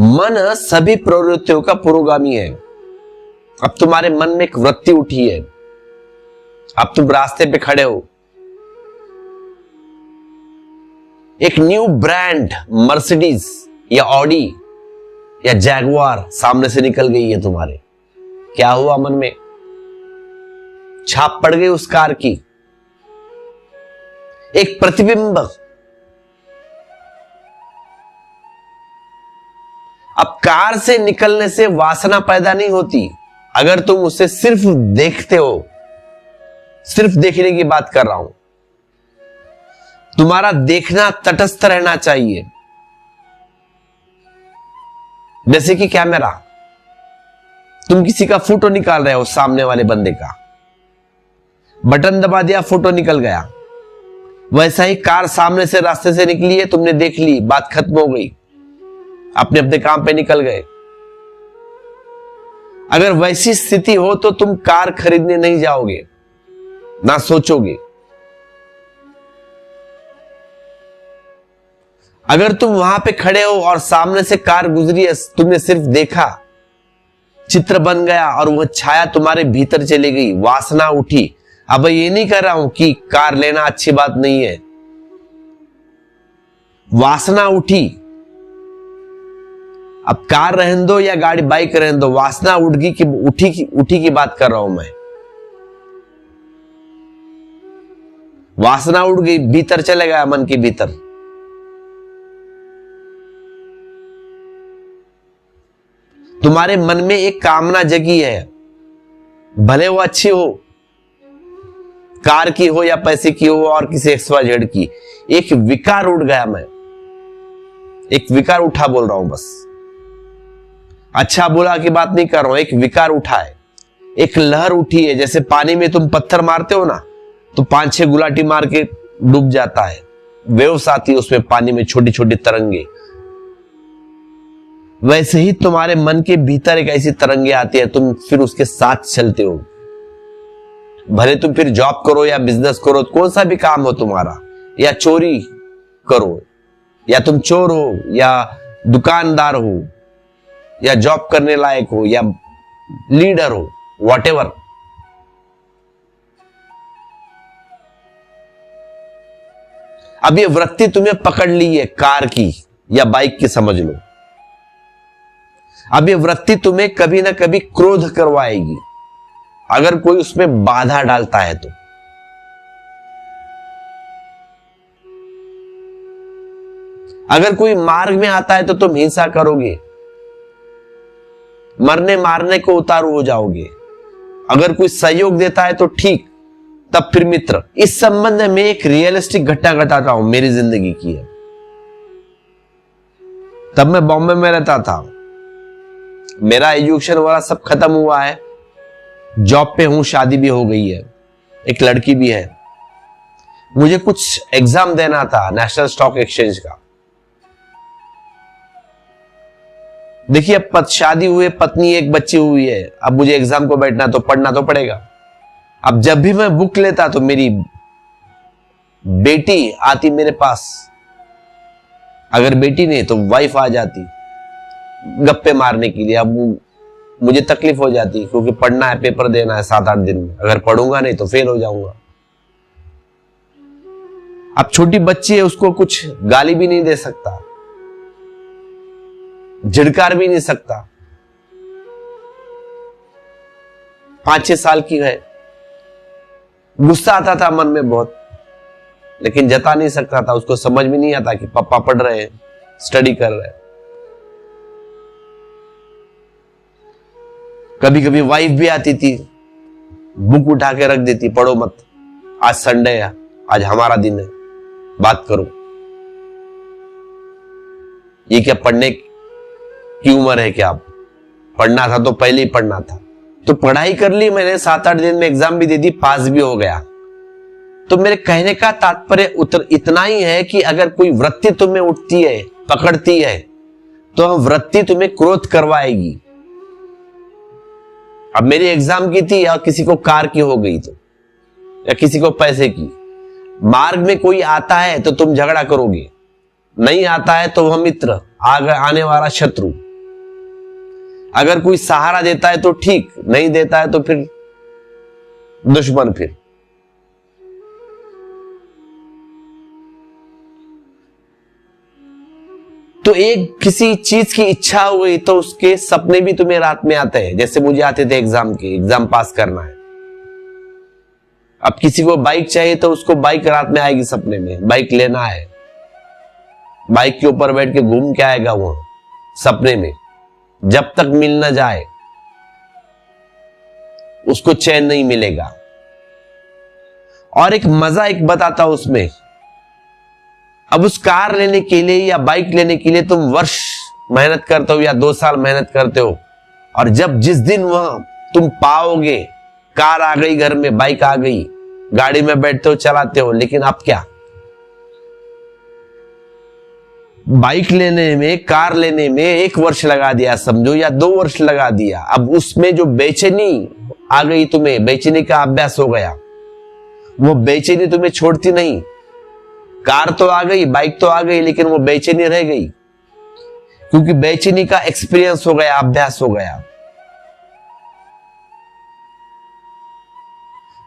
मन सभी प्रवृत्तियों का पुरोगामी है। अब तुम्हारे मन में एक वृत्ति उठी है, अब तुम रास्ते पे खड़े हो, एक न्यू ब्रांड मर्सिडीज या ऑडी या जैगुआर सामने से निकल गई है तुम्हारे। क्या हुआ मन में? छाप पड़ गई उस कार की, एक प्रतिबिंब। अब कार से निकलने से वासना पैदा नहीं होती, अगर तुम उसे सिर्फ देखते हो। सिर्फ देखने की बात कर रहा हूं। तुम्हारा देखना तटस्थ रहना चाहिए। जैसे कि कैमरा, तुम किसी का फोटो निकाल रहे हो, सामने वाले बंदे का, बटन दबा दिया, फोटो निकल गया। वैसा ही कार सामने से रास्ते से निकली है, तुमने देख ली, बात खत्म हो गई, अपने अपने काम पे निकल गए। अगर वैसी स्थिति हो तो तुम कार खरीदने नहीं जाओगे, ना सोचोगे। अगर तुम वहां पे खड़े हो और सामने से कार गुजरी है, तुमने सिर्फ देखा, चित्र बन गया और वह छाया तुम्हारे भीतर चली गई, वासना उठी। अब ये नहीं कर रहा हूं कि कार लेना अच्छी बात नहीं है, वासना उठी। अब कार रहने दो या गाड़ी बाइक रहने दो, वासना उठी की बात कर रहा हूं मैं। वासना उड़ गई, भीतर चले गया, मन के भीतर। तुम्हारे मन में एक कामना जगी है, भले वो अच्छी हो, कार की हो या पैसे की हो और किसी XYZ की। एक विकार उठ गया, मैं एक विकार उठा बोल रहा हूं बस, अच्छा बुरा की बात नहीं कर रहा हूं। एक विकार उठा है, एक लहर उठी है। जैसे पानी में तुम पत्थर मारते हो ना, तो 5-6 गुलाटी मार के डूब जाता है, वेव्स आती है उसमें, पानी में छोटी छोटी तरंगे। वैसे ही तुम्हारे मन के भीतर एक ऐसी तरंगे आती है, तुम फिर उसके साथ चलते हो। भले तुम फिर जॉब करो या बिजनेस करो, कौन सा भी काम हो तुम्हारा, या चोरी करो, या तुम चोर हो या दुकानदार हो या जॉब करने लायक हो या लीडर हो, व्हाटएवर। अब ये वृत्ति तुम्हें पकड़ ली है, कार की या बाइक की समझ लो। अब ये वृत्ति तुम्हें कभी ना कभी क्रोध करवाएगी, अगर कोई उसमें बाधा डालता है तो। अगर कोई मार्ग में आता है तो तुम हिंसा करोगे, मरने मारने को उतारू हो जाओगे। अगर कोई सहयोग देता है तो ठीक, तब फिर मित्र। इस संबंध में एक रियलिस्टिक घटना घटाता हूं, मेरी जिंदगी की है। तब मैं बॉम्बे में रहता था, मेरा एजुकेशन वाला सब खत्म हुआ है, जॉब पे हूं, शादी भी हो गई है, एक लड़की भी है। मुझे कुछ एग्जाम देना था नेशनल स्टॉक एक्सचेंज का। देखिए, अब शादी हुए, पत्नी, एक बच्ची हुई है, अब मुझे एग्जाम को बैठना तो पढ़ना तो पड़ेगा। अब जब भी मैं बुक लेता तो मेरी बेटी आती मेरे पास, अगर बेटी नहीं तो वाइफ आ जाती गप्पे मारने के लिए। अब मुझे तकलीफ हो जाती, क्योंकि पढ़ना है, पेपर देना है 7-8 दिन में, अगर पढ़ूंगा नहीं तो फेल हो जाऊंगा। अब छोटी बच्ची है, उसको कुछ गाली भी नहीं दे सकता, झिड़कार भी नहीं सकता। 5-6 साल की है। गुस्सा आता था मन में बहुत, लेकिन जता नहीं सकता था। उसको समझ भी नहीं आता कि पापा पढ़ रहे हैं, स्टडी कर रहे हैं। कभी कभी वाइफ भी आती थी, बुक उठा के रख देती, पढ़ो मत, आज संडे है, आज हमारा दिन है, बात करो। ये क्या पढ़ने की उम्र है क्या? पढ़ना था तो पहले ही पढ़ना था। तो पढ़ाई कर ली मैंने, 7-8 दिन में एग्जाम भी दे दी, पास भी हो गया। तो मेरे कहने का तात्पर्य इतना ही है कि अगर कोई वृत्ति तुम्हें उठती है, पकड़ती है, तो वृत्ति तुम्हें क्रोध करवाएगी। अब मेरी एग्जाम की थी, या किसी को कार की हो गई तो, या किसी को पैसे की। मार्ग में कोई आता है तो तुम झगड़ा करोगे, नहीं आता है तो वह मित्र, आगे आने वाला शत्रु। अगर कोई सहारा देता है तो ठीक, नहीं देता है तो फिर दुश्मन। फिर तो एक किसी चीज की इच्छा हुई तो उसके सपने भी तुम्हें रात में आते हैं, जैसे मुझे आते थे एग्जाम पास करना है। अब किसी को बाइक चाहिए तो उसको बाइक रात में आएगी सपने में, बाइक लेना है, बाइक के ऊपर बैठ के घूम के आएगा वो सपने में, जब तक मिल ना जाए उसको चैन नहीं मिलेगा। और एक मजा एक बताता हूं उसमें, अब उस कार लेने के लिए या बाइक लेने के लिए तुम वर्ष मेहनत करते हो या 2 साल मेहनत करते हो, और जब जिस दिन वह तुम पाओगे, कार आ गई घर में, बाइक आ गई, गाड़ी में बैठते हो, चलाते हो, लेकिन अब क्या, बाइक लेने में, कार लेने में 1 वर्ष लगा दिया समझो, या 2 वर्ष लगा दिया। अब उसमें जो बेचैनी आ गई तुम्हें, बेचैनी का अभ्यास हो गया, वो बेचैनी तुम्हें छोड़ती नहीं। कार तो आ गई, बाइक तो आ गई, लेकिन वो बेचैनी रह गई, क्योंकि बेचैनी का एक्सपीरियंस हो गया, अभ्यास हो गया।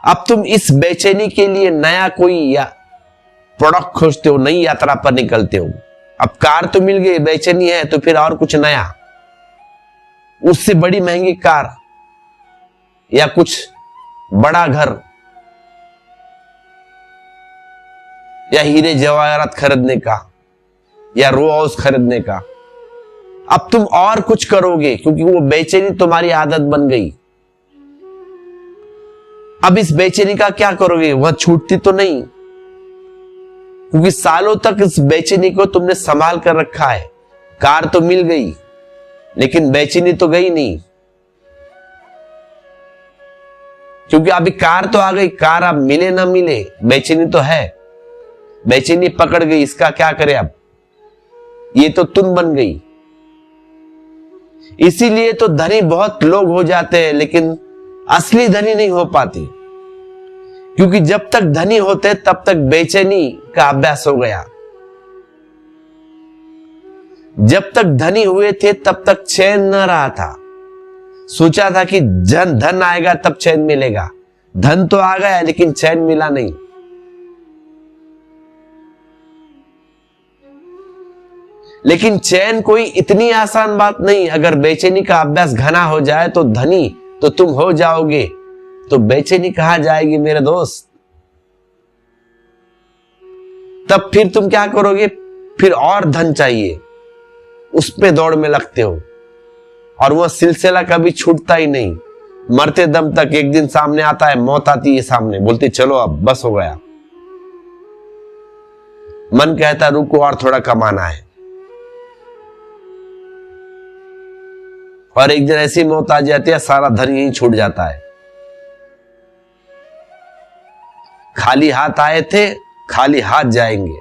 अब तुम इस बेचैनी के लिए नया कोई या प्रोडक्ट खोजते हो, नई यात्रा पर निकलते हो। अब कार तो मिल गई, बेचैनी है तो फिर और कुछ नया, उससे बड़ी महंगी कार या कुछ बड़ा घर या हीरे जवाहरात खरीदने का या रो हाउस खरीदने का। अब तुम और कुछ करोगे, क्योंकि वो बेचैनी तुम्हारी आदत बन गई। अब इस बेचैनी का क्या करोगे, वह छूटती तो नहीं, क्योंकि सालों तक इस बेचैनी को तुमने संभाल कर रखा है। कार तो मिल गई, लेकिन बेचैनी तो गई नहीं, क्योंकि अभी कार तो आ गई, कार अब मिले ना मिले, बेचैनी तो है, बेचैनी पकड़ गई, इसका क्या करे अब, ये तो तुम बन गई। इसीलिए तो धनी बहुत लोग हो जाते हैं, लेकिन असली धनी नहीं हो पाती, क्योंकि जब तक धनी होते तब तक बेचैनी का अभ्यास हो गया। जब तक धनी हुए थे तब तक चैन न रहा था, सोचा था कि धन आएगा तब चैन मिलेगा, धन तो आ गया लेकिन चैन मिला नहीं। लेकिन चैन कोई इतनी आसान बात नहीं, अगर बेचैनी का अभ्यास घना हो जाए तो धनी तो तुम हो जाओगे, तो बेचैनी कहां जाएगी मेरे दोस्त। तब फिर तुम क्या करोगे, फिर और धन चाहिए, उस पे दौड़ में लगते हो, और वह सिलसिला कभी छूटता ही नहीं। मरते दम तक एक दिन सामने आता है, मौत आती है सामने, बोलती चलो अब बस हो गया। मन कहता रुको और थोड़ा कमाना है, और एक दिन ऐसी मौत आ जाती है, सारा धन यहीं छूट जाता है। खाली हाथ आए थे, खाली हाथ जाएंगे।